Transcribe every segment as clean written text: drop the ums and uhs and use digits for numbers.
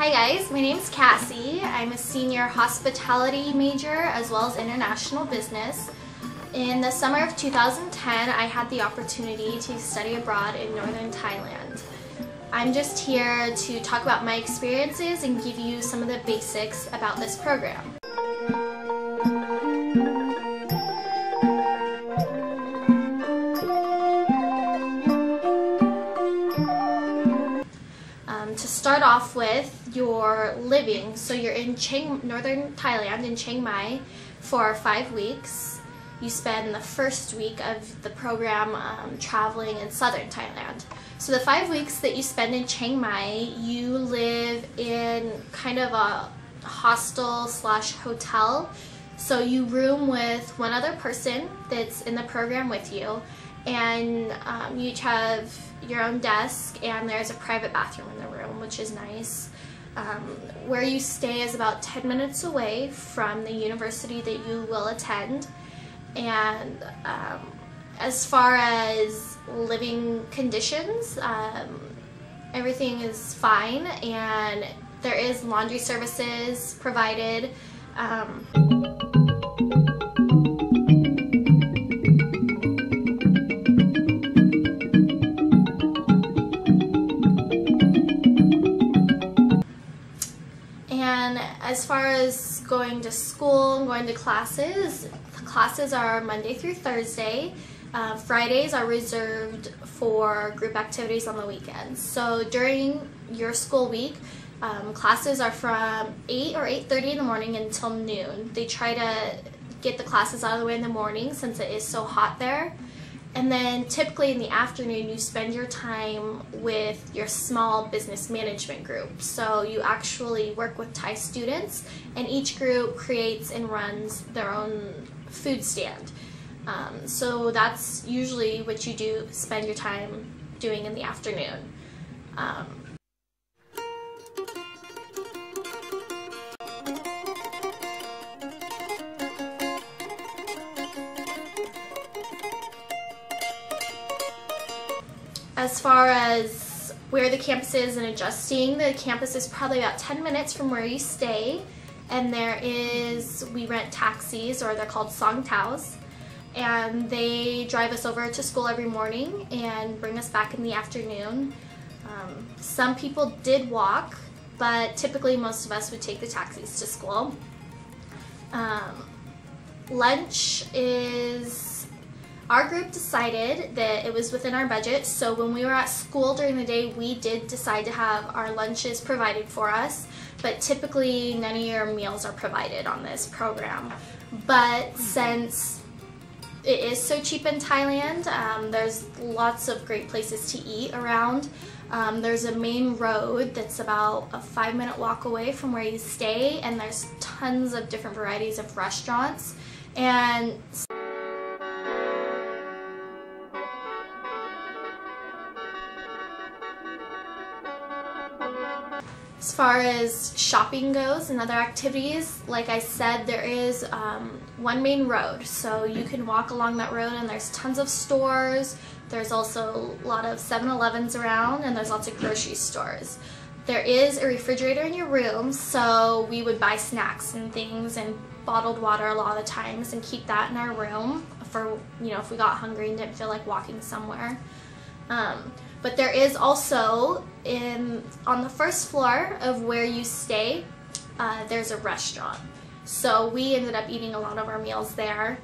Hi guys, my name is Cassie. I'm a senior hospitality major as well as international business. In the summer of 2010, I had the opportunity to study abroad in Northern Thailand. I'm just here to talk about my experiences and give you some of the basics about this program. To start off with, your living. So you're in Northern Thailand, in Chiang Mai, for 5 weeks. You spend the first week of the program traveling in Southern Thailand. So the 5 weeks that you spend in Chiang Mai, you live in kind of a hostel slash hotel. So you room with one other person that's in the program with you, and you each have your own desk, and there's a private bathroom in the room, which is nice. Where you stay is about 10 minutes away from the university that you will attend. And as far as living conditions, everything is fine, and there is laundry services provided. As far as going to school and going to classes, the classes are Monday through Thursday. Fridays are reserved for group activities on the weekends. So during your school week, classes are from 8 or 8:30 in the morning until noon. They try to get the classes out of the way in the morning since it is so hot there. And then typically in the afternoon, you spend your time with your small business management group. So you actually work with Thai students, and each group creates and runs their own food stand. So that's usually what you do, spend your time doing in the afternoon. As far as where the campus is and adjusting, the campus is probably about 10 minutes from where you stay, and we rent taxis, or they're called song taos, and they drive us over to school every morning and bring us back in the afternoon. Some people did walk, but typically most of us would take the taxis to school. Lunch is... Our group decided that it was within our budget, so when we were at school during the day, we did decide to have our lunches provided for us, but typically none of your meals are provided on this program. But since it is so cheap in Thailand, there's lots of great places to eat around. There's a main road that's about a 5-minute walk away from where you stay, and there's tons of different varieties of restaurants. And as far as shopping goes and other activities, like I said, there is one main road, so you can walk along that road, and there's tons of stores. There's also a lot of 7-Elevens around, and there's lots of grocery stores. There is a refrigerator in your room, so we would buy snacks and things and bottled water a lot of the times and keep that in our room for, if we got hungry and didn't feel like walking somewhere. But there is also, on the first floor of where you stay, there's a restaurant. So we ended up eating a lot of our meals there.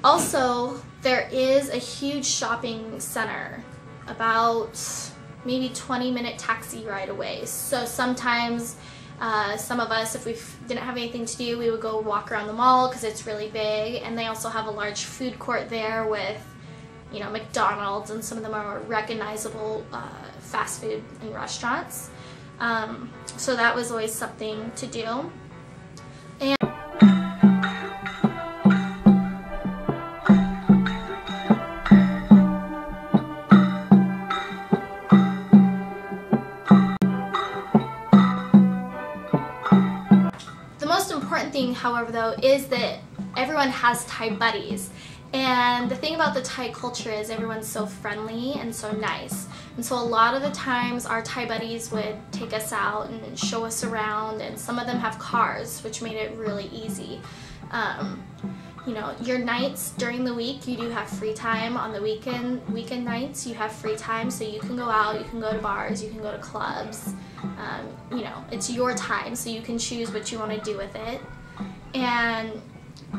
Also, there is a huge shopping center, about maybe 20-minute taxi ride away. So sometimes some of us, if we didn't have anything to do, we would go walk around the mall because it's really big, and they also have a large food court there with McDonald's and some of them are recognizable fast food and restaurants. So that was always something to do. And the most important thing, however, though, is that everyone has Thai buddies. And the thing about the Thai culture is everyone's so friendly and so nice. And so a lot of the times our Thai buddies would take us out and show us around, and some of them have cars, which made it really easy. You know, your nights during the week, you do have free time. On the weekend nights, you have free time, so you can go out, you can go to bars, you can go to clubs. You know, it's your time, so you can choose what you want to do with it. And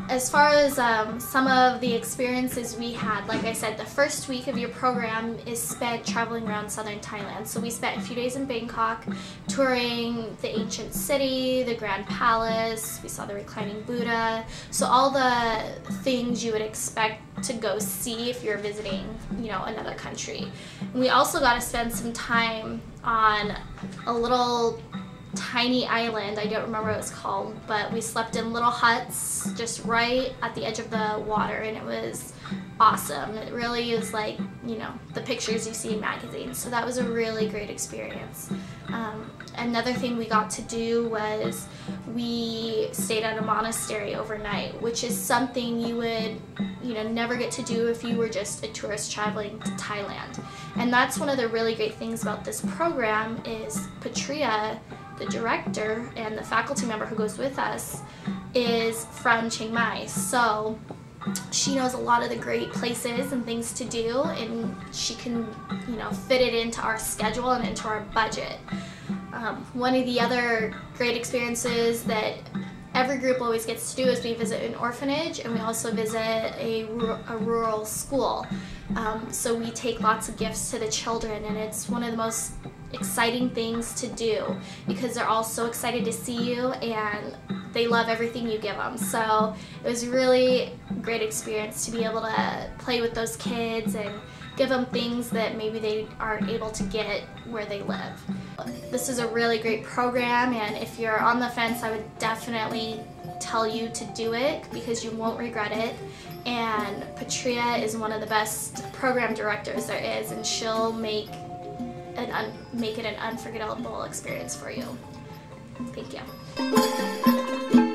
as far as some of the experiences we had, like I said, the first week of your program is spent traveling around southern Thailand. So we spent a few days in Bangkok touring the ancient city, the Grand Palace, we saw the reclining Buddha, so all the things you would expect to go see if you're visiting, you know, another country. And we also got to spend some time on a little tiny island, I don't remember what it was called, but we slept in little huts just right at the edge of the water, and it was awesome. It really is like, you know, the pictures you see in magazines, so that was a really great experience. Another thing we got to do was we stayed at a monastery overnight, which is something you would, you know, never get to do if you were just a tourist traveling to Thailand. And that's one of the really great things about this program is Patria, the director, and the faculty member who goes with us is from Chiang Mai. So she knows a lot of the great places and things to do, and she can, you know, fit it into our schedule and into our budget. One of the other great experiences that every group always gets to do is we visit an orphanage, and we also visit a rural school. So we take lots of gifts to the children, and it's one of the most exciting things to do because they're all so excited to see you and they love everything you give them. So it was really a great experience to be able to play with those kids and give them things that maybe they aren't able to get where they live. This is a really great program, and if you're on the fence, I would definitely tell you to do it because you won't regret it. And Patria is one of the best program directors there is, and she'll make it an unforgettable experience for you. Thank you.